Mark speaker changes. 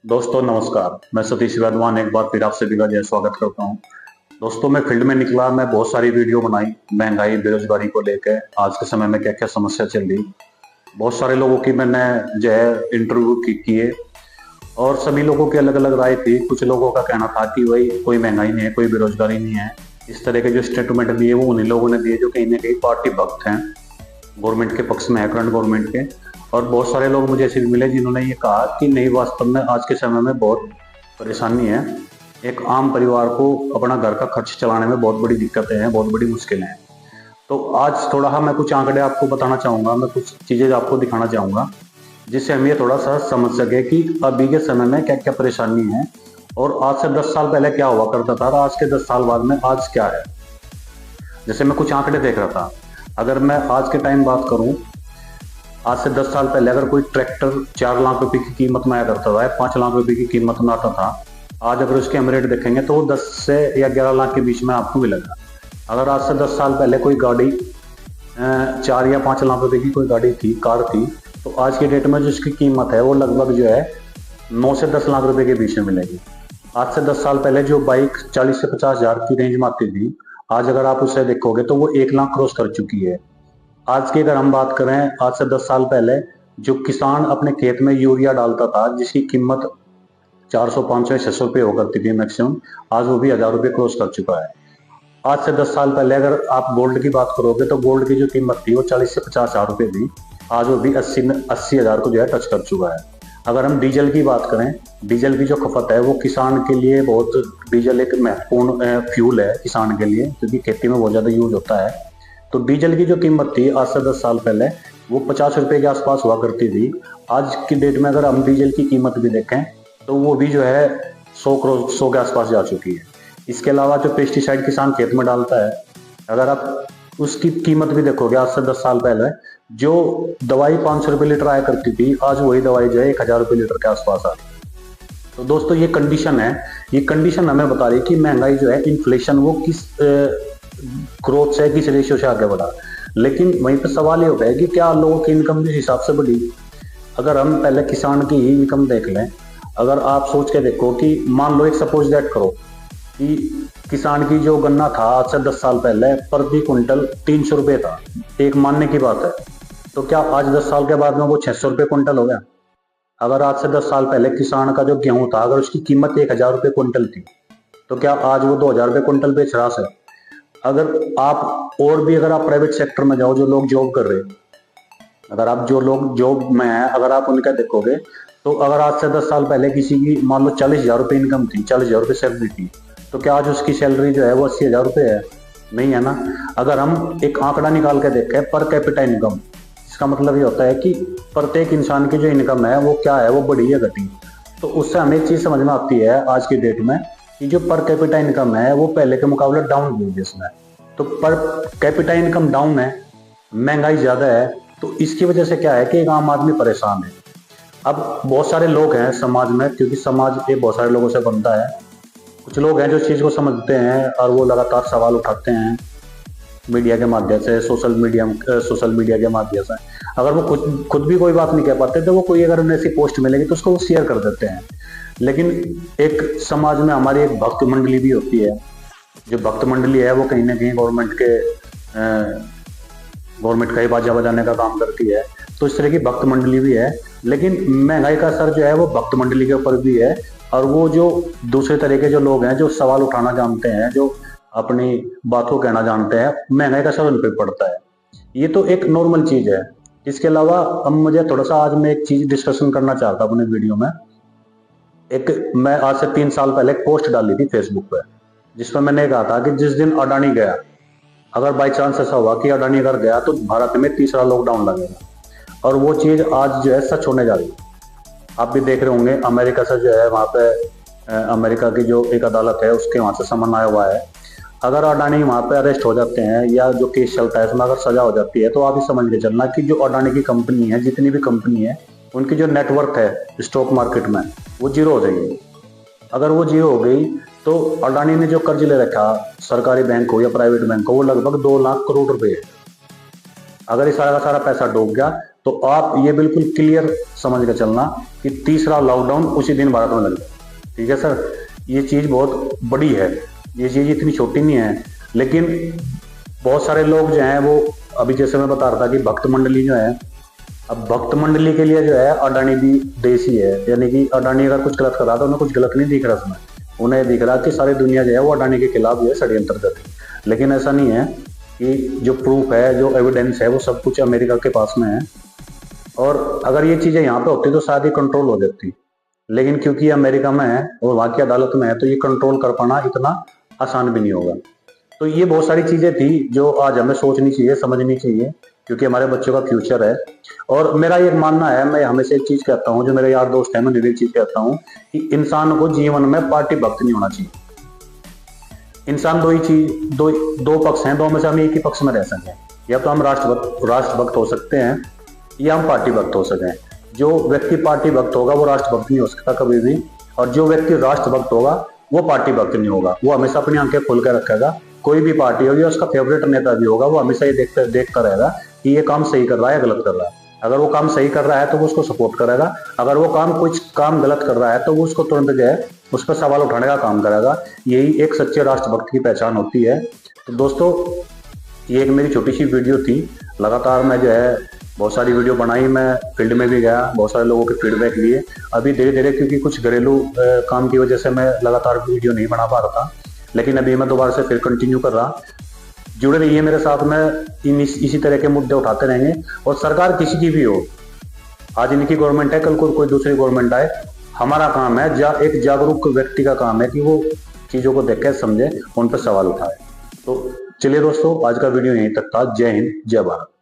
Speaker 1: दोस्तों नमस्कार। मैं सतीश वर्धमान एक बार फिर आपसे जय स्वागत करता हूं। दोस्तों मैं फील्ड में निकला, मैं बहुत सारी वीडियो बनाई महंगाई बेरोजगारी को लेकर आज के समय में क्या क्या समस्या चल रही। बहुत सारे लोगों की मैंने जो है इंटरव्यू किए और सभी लोगों की अलग अलग राय थी। कुछ लोगों का कहना था कि भाई कोई महंगाई नहीं है, कोई बेरोजगारी नहीं है। इस तरह के जो स्टेटमेंट दिए वो उन्हीं लोगों ने दिए जो कहीं ना कहीं पार्टी भक्त हैं, गवर्नमेंट के पक्ष में है, करंट गवर्नमेंट के। और बहुत सारे लोग मुझे ऐसे भी मिले जिन्होंने ये कहा कि नहीं, वास्तव में आज के समय में बहुत परेशानी है। एक आम परिवार को अपना घर का खर्च चलाने में बहुत बड़ी दिक्कतें हैं, बहुत बड़ी मुश्किलें हैं। तो आज थोड़ा मैं कुछ आंकड़े आपको बताना चाहूँगा, मैं कुछ चीज़ें आपको दिखाना चाहूँगा जिससे हम ये थोड़ा सा समझ सके कि अभी के समय में क्या क्या परेशानी है और आज से 10 साल पहले क्या हुआ करता था और आज के 10 साल बाद में आज क्या है। जैसे मैं कुछ आंकड़े देख रहा था, अगर मैं आज के टाइम बात करूं, आज से 10 साल पहले अगर कोई ट्रैक्टर 4 लाख रुपए की कीमत में आया करता था, 5 लाख रुपए की कीमत में आता था। आज अगर उसके हम रेट देखेंगे तो वो 10 से या 11 लाख के बीच में आपको मिलेगा। अगर आज से 10 साल पहले कोई गाड़ी 4 या 5 लाख रुपए की कोई गाड़ी थी, कार थी, तो आज की डेट में जो उसकी कीमत है वो लगभग जो है 9 से 10 लाख रुपए के बीच में मिलेगी। आज से 10 साल पहले जो बाइक 40 से 50 हजार की रेंज में आती थी, आज अगर आप उसे देखोगे तो वो 1 लाख क्रॉस कर चुकी है। आज की अगर हम बात करें, आज से 10 साल पहले जो किसान अपने खेत में यूरिया डालता था जिसकी कीमत 400, 500, 600 रुपये हो करती थी मैक्सिमम, आज वो भी 1000 रुपये क्रॉस कर चुका है। आज से 10 साल पहले अगर आप गोल्ड की बात करोगे तो गोल्ड की जो कीमत थी वो 40 से 50 हजार रुपये थी, आज वो भी 80 हजार को जो है टच कर चुका है। अगर हम डीजल की बात करें, डीजल की जो खपत है वो किसान के लिए बहुत, डीजल एक महत्वपूर्ण फ्यूल है किसान के लिए क्योंकि खेती में बहुत ज़्यादा यूज होता है। तो डीजल की जो कीमत थी आज से 10 साल पहले वो 50 रुपये के आसपास हुआ करती थी। आज की डेट में अगर हम डीजल की कीमत भी देखें तो वो भी जो है 100 के आसपास जा चुकी है। इसके अलावा जो पेस्टिसाइड किसान खेत में डालता है, अगर आप उसकी कीमत भी देखोगे, आज से 10 साल पहले जो दवाई 500 रुपये लीटर आया करती थी, आज वही दवाई जो है 1000 रुपये लीटर के आसपास आ रही है। तो दोस्तों ये कंडीशन है, ये कंडीशन हमें बता रही है कि महंगाई जो है, इन्फ्लेशन वो किस ग्रोथ से, किस रेशियो से आगे बढ़ा। लेकिन वहीं पर सवाल ये होता है कि क्या लोगों की इनकम जिस हिसाब से बढ़ी। अगर हम पहले किसान की ही इनकम देख लें, अगर आप सोच के देखो कि मान लो, एक सपोज दैट करो कि किसान की जो गन्ना था आज से 10 साल पहले प्रति क्विंटल 300 रुपये था, एक मानने की बात है। तो क्या आज 10 साल के बाद में वो 600 रुपये क्विंटल हो गया? अगर आज से 10 साल पहले किसान का जो गेहूं था, अगर उसकी कीमत 1000 रुपये क्विंटल थी, तो क्या आज वो 2000 रुपये क्विंटल बेच रहा है? अगर आप और भी, अगर आप प्राइवेट सेक्टर में जाओ, जो लोग जॉब कर रहे हैं, अगर आप जो लोग जॉब में हैं, अगर आप उनका देखोगे तो अगर आज से 10 साल पहले किसी की मान लो 40,000 रुपये इनकम थी, 40,000 रुपये सैलरी थी, तो क्या आज उसकी सैलरी जो है वो 80,000 रुपये है? नहीं है ना। अगर हम एक आंकड़ा निकाल के देखें, पर कैपिटा इनकम, इसका मतलब ये होता है कि प्रत्येक इंसान की जो इनकम है वो क्या है, वो बढ़ी या घटी। तो उससे हमें एक चीज समझ में आती है आज की डेट में कि जो पर कैपिटा इनकम है वो पहले के मुकाबले डाउन हुई है इसमें। तो पर कैपिटा इनकम डाउन है, महंगाई ज्यादा है, तो इसकी वजह से क्या है कि एक आम आदमी परेशान है। अब बहुत सारे लोग हैं समाज में, क्योंकि समाज ये बहुत सारे लोगों से बनता है। कुछ लोग हैं जो इस चीज़ को समझते हैं और वो लगातार सवाल उठाते हैं मीडिया के माध्यम से, सोशल मीडिया के माध्यम से। अगर वो खुद भी कोई बात नहीं कह पाते तो वो कोई, अगर उन्हें ऐसी पोस्ट मिलेगी तो उसको वो शेयर कर देते हैं। लेकिन एक समाज में हमारी एक भक्त मंडली भी होती है। जो भक्त मंडली है वो कहीं ना कहीं गवर्नमेंट का ही बाजा बजाने का काम करती है। तो इस तरह की भक्त मंडली भी है। लेकिन महंगाई का असर जो है वो भक्त मंडली के ऊपर भी है, और वो जो दूसरे तरह के जो लोग हैं जो सवाल उठाना जानते हैं, जो अपनी बात को कहना जानते हैं, महंगाई का असर उन पर पड़ता है। ये तो एक नॉर्मल चीज है। इसके अलावा अब मुझे थोड़ा सा, आज मैं एक चीज डिस्कशन करना चाहता हूँ अपने वीडियो में। मैं आज से 3 साल पहले एक पोस्ट डाली थी फेसबुक पे, जिसमें मैंने कहा था कि जिस दिन अडानी गया, अगर बाई चांस ऐसा हुआ कि अडानी अगर गया तो भारत में तीसरा लॉकडाउन लगेगा। और वो चीज आज जो है सच होने जा रही है। आप भी देख रहे होंगे, अमेरिका से जो है वहाँ पे अमेरिका की जो एक अदालत है उसके वहाँ से समन आया हुआ है। अगर अडानी वहाँ पे अरेस्ट हो जाते हैं या जो केस चलता है उसमें अगर सजा हो जाती है, तो आप ही समझ के चलना कि जो अडानी की कंपनी है, जितनी भी कंपनी है, उनकी जो नेटवर्थ है स्टॉक मार्केट में, वो जीरो हो जाएगी। अगर वो जीरो हो गई तो अडानी ने जो कर्ज ले रखा, सरकारी बैंक हो या प्राइवेट बैंक हो, वो लगभग 2 लाख करोड़ रुपए है। अगर ये सारा का सारा पैसा डूब गया तो आप ये बिल्कुल क्लियर समझ के चलना कि तीसरा लॉकडाउन उसी दिन भारत में लग गया। ठीक है सर, ये चीज बहुत बड़ी है, ये चीज इतनी छोटी नहीं है। लेकिन बहुत सारे लोग जो हैं वो, अभी जैसे मैं बता रहा था कि भक्त मंडली जो है, अब भक्त मंडली के लिए जो है अडानी भी देसी है, यानी कि अडानी अगर कुछ गलत कर रहा था, उन्हें कुछ गलत नहीं दिख रहा उसमें, उन्हें दिख रहा कि सारी दुनिया जो है वो अडानी के खिलाफ जो है षड्यंत्र कर रही है। लेकिन ऐसा नहीं है, कि जो प्रूफ है, जो एविडेंस है, वो सब कुछ अमेरिका के पास में है। और अगर ये चीजें यहाँ पे होती तो शायद ये कंट्रोल हो जाती, लेकिन क्योंकि अमेरिका में है और वहाँ की अदालत में है, तो ये कंट्रोल कर पाना इतना आसान भी नहीं होगा। तो ये बहुत सारी चीजें थी जो आज हमें सोचनी चाहिए, समझनी चाहिए, क्योंकि हमारे बच्चों का फ्यूचर है। और मेरा एक मानना है, मैं हमेशा एक चीज कहता हूँ, जो मेरे यार दोस्त है, मैं एक चीज कहता हूँ कि इंसान को जीवन में पार्टी भक्त नहीं होना चाहिए। इंसान दो पक्ष हैं, दो में से हम एक ही पक्ष में रह सकें। या तो हम राष्ट्रभक्त हो सकते हैं, या हम पार्टी भक्त हो सकें। जो व्यक्ति पार्टी भक्त होगा वो राष्ट्रभक्त नहीं हो सकता कभी भी, और जो व्यक्ति राष्ट्रभक्त होगा वो पार्टी भक्त नहीं होगा। वो हमेशा अपनी आंखें खोल कर रखेगा, कोई भी पार्टी होगी, उसका फेवरेट नेता भी होगा, वो हमेशा ये देखता रहेगा कि ये काम सही कर रहा है या गलत कर रहा है। अगर वो काम सही कर रहा है तो वो उसको सपोर्ट करेगा, अगर वो कुछ काम गलत कर रहा है तो वो उसको तुरंत जो है उस पर सवाल उठाने का काम करेगा। यही एक सच्चे राष्ट्रभक्त की पहचान होती है। तो दोस्तों, ये एक मेरी छोटी सी वीडियो थी। लगातार मैं जो है बहुत सारी वीडियो बनाई, मैं फील्ड में भी गया, बहुत सारे लोगों के फीडबैक लिए। अभी धीरे धीरे, क्योंकि कुछ घरेलू काम की वजह से मैं लगातार वीडियो नहीं बना पा रहा था, लेकिन अभी मैं दोबारा से फिर कंटिन्यू कर रहा। जुड़े रहिए मेरे साथ में, इसी तरह के मुद्दे उठाते रहेंगे। और सरकार किसी की भी हो, आज इनकी गवर्नमेंट है, कल को कोई दूसरी गवर्नमेंट आए, हमारा काम है, एक जागरूक व्यक्ति का काम है कि वो चीजों को देखे, समझे, उन पर सवाल उठाए। तो चलिए दोस्तों, आज का वीडियो यहीं तक था। जय हिंद, जय भारत।